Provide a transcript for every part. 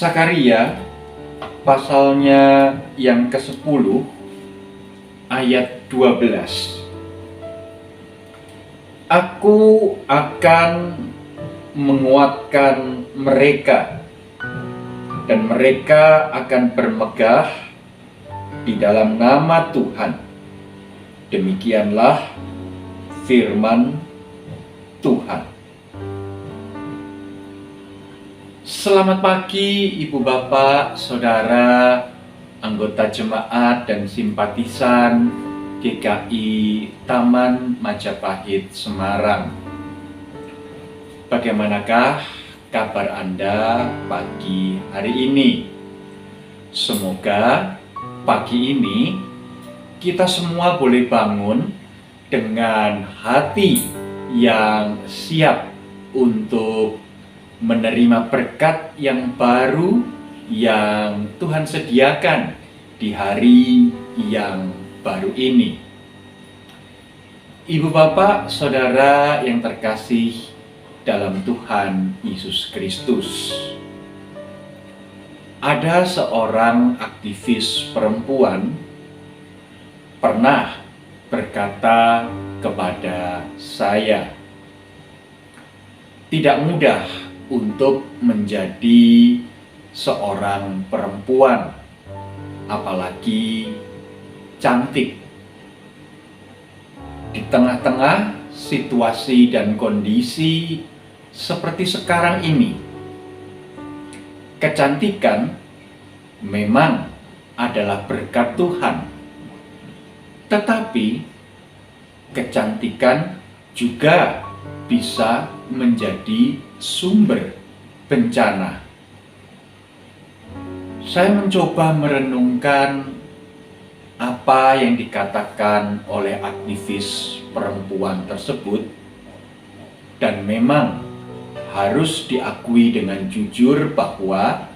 Sakaria pasalnya yang ke-10 ayat 12. Aku akan menguatkan mereka dan mereka akan bermegah di dalam nama Tuhan. Demikianlah firman Tuhan. Selamat pagi Ibu Bapak, Saudara, anggota jemaat dan simpatisan GKI Taman Majapahit Semarang. Bagaimanakah kabar Anda pagi hari ini? Semoga pagi ini kita semua boleh bangun dengan hati yang siap untuk menerima berkat yang baru yang Tuhan sediakan di hari yang baru ini. Ibu Bapak, Saudara yang terkasih dalam Tuhan Yesus Kristus, ada seorang aktivis perempuan pernah berkata kepada saya, tidak mudah untuk menjadi seorang perempuan, apalagi cantik. Di tengah-tengah situasi dan kondisi seperti sekarang ini, kecantikan memang adalah berkat Tuhan, tetapi kecantikan juga bisa menjadi sumber bencana. Saya mencoba merenungkan apa yang dikatakan oleh aktivis perempuan tersebut, dan memang harus diakui dengan jujur bahwa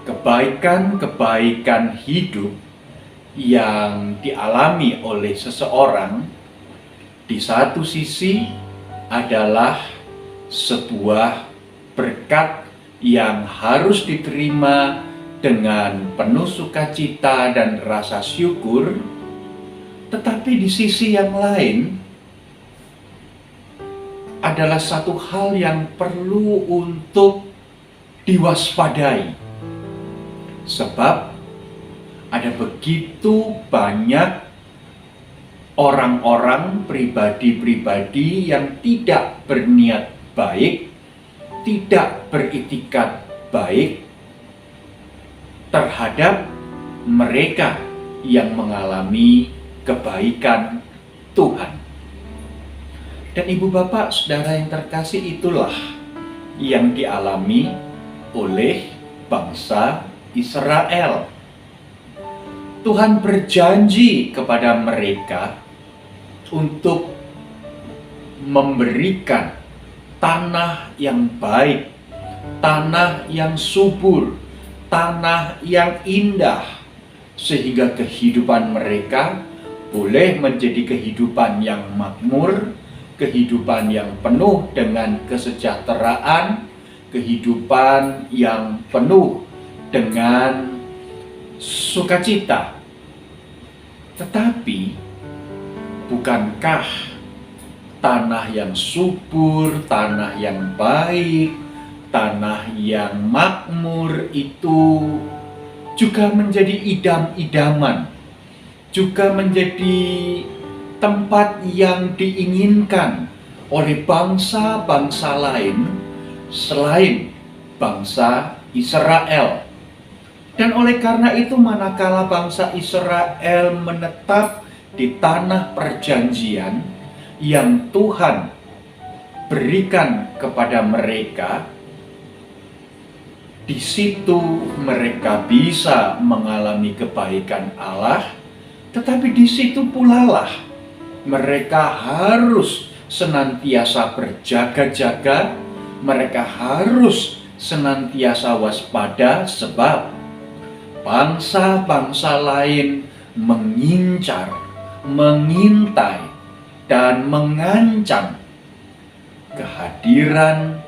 kebaikan-kebaikan hidup yang dialami oleh seseorang di satu sisi adalah sebuah berkat yang harus diterima dengan penuh sukacita dan rasa syukur, tetapi di sisi yang lain adalah satu hal yang perlu untuk diwaspadai, sebab ada begitu banyak orang-orang, pribadi-pribadi yang tidak berniat baik, tidak beritikat baik terhadap mereka yang mengalami kebaikan Tuhan. Dan Ibu Bapak, Saudara yang terkasih, itulah yang dialami oleh bangsa Israel. Tuhan berjanji kepada mereka untuk memberikan tanah yang baik, tanah yang subur, tanah yang indah, sehingga kehidupan mereka boleh menjadi kehidupan yang makmur, kehidupan yang penuh dengan kesejahteraan, kehidupan yang penuh dengan sukacita. Tetapi bukankah tanah yang subur, tanah yang baik, tanah yang makmur itu juga menjadi idam-idaman, juga menjadi tempat yang diinginkan oleh bangsa-bangsa lain selain bangsa Israel? Dan oleh karena itu, manakala bangsa Israel menetap di tanah perjanjian yang Tuhan berikan kepada mereka, di situ mereka bisa mengalami kebaikan Allah, tetapi di situ pula lah mereka harus senantiasa berjaga-jaga, mereka harus senantiasa waspada, sebab bangsa-bangsa lain mengincar, mengintai, dan mengancam kehadiran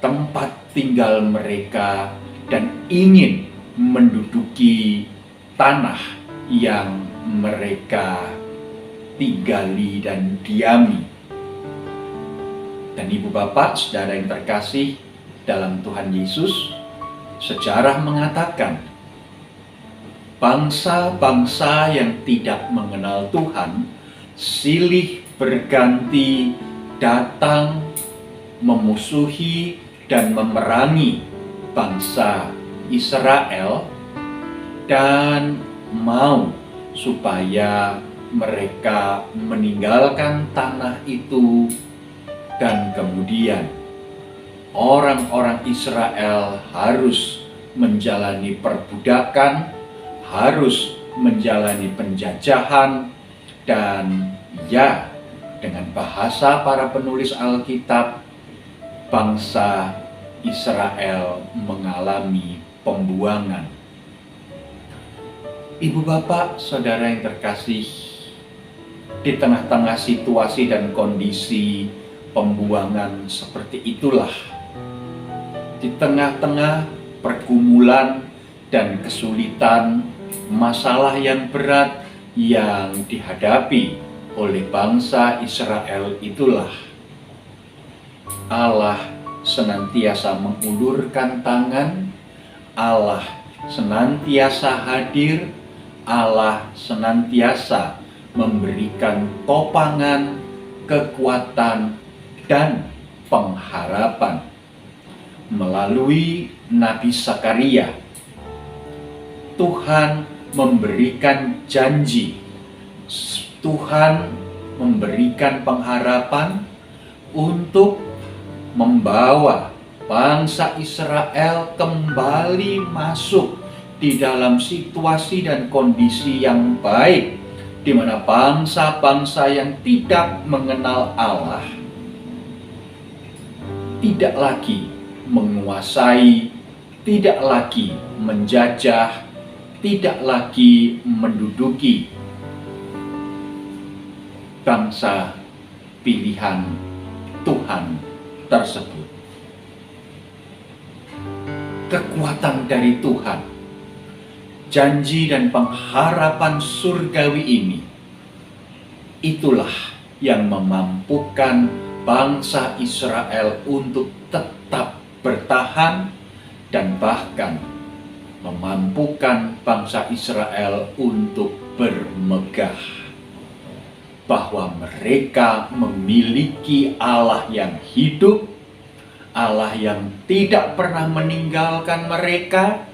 tempat tinggal mereka dan ingin menduduki tanah yang mereka tinggali dan diami. Dan ibu bapak, saudara yang terkasih dalam Tuhan Yesus, sejarah mengatakan bangsa-bangsa yang tidak mengenal Tuhan silih berganti datang memusuhi dan memerangi bangsa Israel dan mau supaya mereka meninggalkan tanah itu, dan kemudian orang-orang Israel harus menjalani perbudakan, harus menjalani penjajahan, dan ya, dengan bahasa para penulis Alkitab, bangsa Israel mengalami pembuangan. Ibu bapak, saudara yang terkasih, di tengah-tengah situasi dan kondisi pembuangan seperti itulah, di tengah-tengah pergumulan dan kesulitan, masalah yang berat yang dihadapi oleh bangsa Israel itulah, Allah senantiasa mengulurkan tangan, Allah senantiasa hadir, Allah senantiasa memberikan topangan, kekuatan, dan pengharapan melalui Nabi Zakaria. Tuhan memberikan janji, Tuhan memberikan pengharapan untuk membawa bangsa Israel kembali masuk di dalam situasi dan kondisi yang baik, di mana bangsa-bangsa yang tidak mengenal Allah tidak lagi menguasai, tidak lagi menjajah, tidak lagi menduduki bangsa pilihan Tuhan tersebut. Kekuatan dari Tuhan, janji dan pengharapan surgawi ini, itulah yang memampukan bangsa Israel untuk tetap bertahan, dan bahkan memampukan bangsa Israel untuk bermegah bahwa mereka memiliki Allah yang hidup, Allah yang tidak pernah meninggalkan mereka,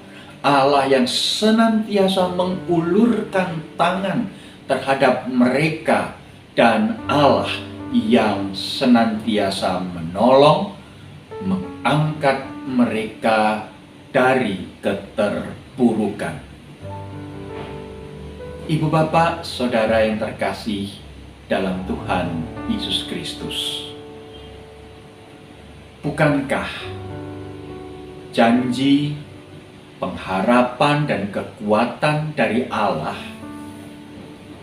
Allah yang senantiasa mengulurkan tangan terhadap mereka, dan Allah yang senantiasa menolong, mengangkat mereka dari keterpurukan. Ibu bapak, saudara yang terkasih dalam Tuhan Yesus Kristus, bukankah janji, pengharapan, dan kekuatan dari Allah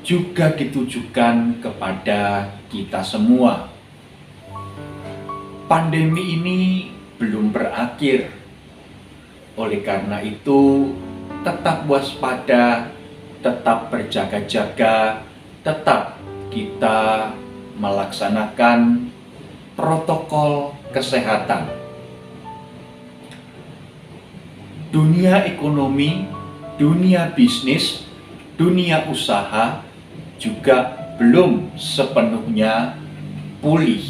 juga ditujukan kepada kita semua? Pandemi ini belum berakhir. Oleh karena itu, tetap waspada, tetap berjaga-jaga, tetap kita melaksanakan protokol kesehatan. Dunia ekonomi, dunia bisnis, dunia usaha juga belum sepenuhnya pulih.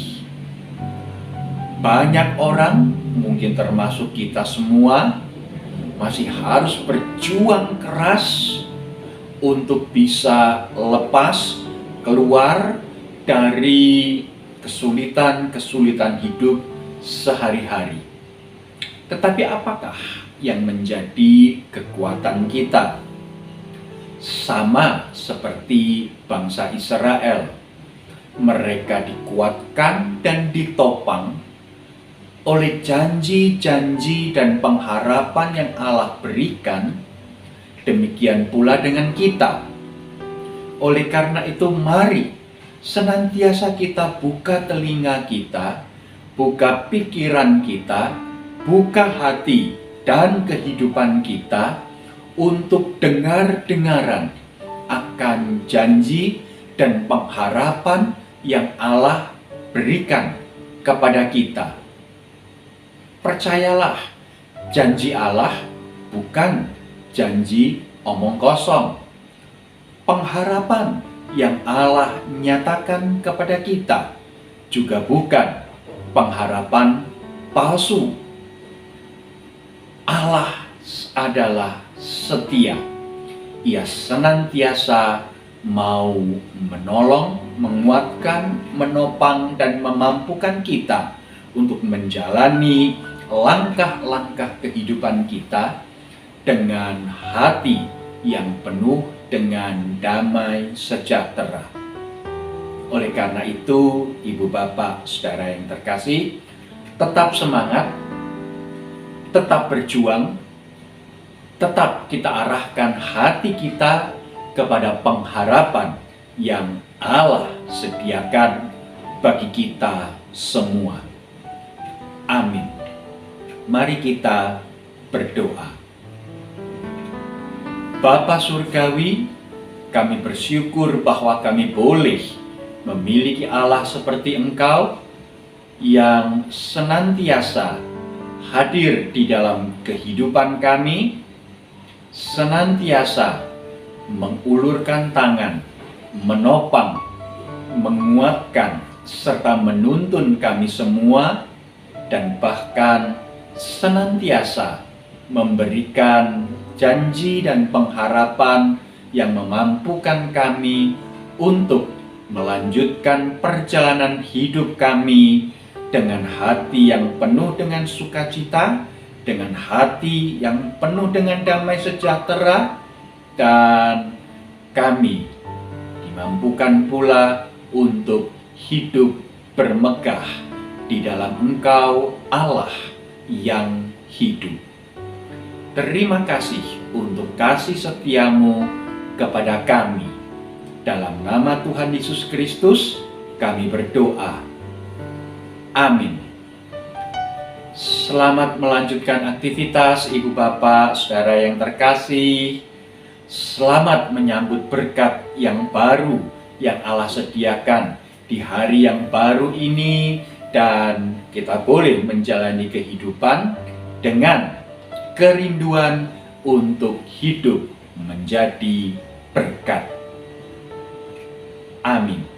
Banyak orang, mungkin termasuk kita semua, masih harus berjuang keras untuk bisa lepas, keluar dari kesulitan-kesulitan hidup sehari-hari. Tetapi apakah yang menjadi kekuatan kita? Sama seperti bangsa Israel, mereka dikuatkan dan ditopang oleh janji-janji dan pengharapan yang Allah berikan. Demikian pula dengan kita. Oleh karena itu, mari senantiasa kita buka telinga kita, buka pikiran kita, buka hati dan kehidupan kita untuk dengar-dengaran akan janji dan pengharapan yang Allah berikan kepada kita. Percayalah, janji Allah bukan janji omong kosong. Pengharapan yang Allah nyatakan kepada kita juga bukan pengharapan palsu. Allah adalah setia. Ia senantiasa mau menolong, menguatkan, menopang, dan memampukan kita untuk menjalani langkah-langkah kehidupan kita dengan hati yang penuh dengan damai sejahtera. Oleh karena itu, Ibu Bapak, Saudara yang terkasih, tetap semangat, tetap berjuang, tetap kita arahkan hati kita kepada pengharapan yang Allah sediakan bagi kita semua. Amin. Mari kita berdoa. Bapa Surgawi, kami bersyukur bahwa kami boleh memiliki Allah seperti Engkau yang senantiasa hadir di dalam kehidupan kami, senantiasa mengulurkan tangan, menopang, menguatkan, serta menuntun kami semua, dan bahkan senantiasa memberikan janji dan pengharapan yang memampukan kami untuk melanjutkan perjalanan hidup kami dengan hati yang penuh dengan sukacita, dengan hati yang penuh dengan damai sejahtera, dan kami dimampukan pula untuk hidup bermegah di dalam Engkau, Allah yang hidup. Terima kasih untuk kasih setiamu kepada kami. Dalam nama Tuhan Yesus Kristus, kami berdoa. Amin. Selamat melanjutkan aktivitas Ibu Bapak, Saudara yang terkasih. Selamat menyambut berkat yang baru yang Allah sediakan di hari yang baru ini, dan kita boleh menjalani kehidupan dengan kerinduan untuk hidup menjadi berkat. Amin.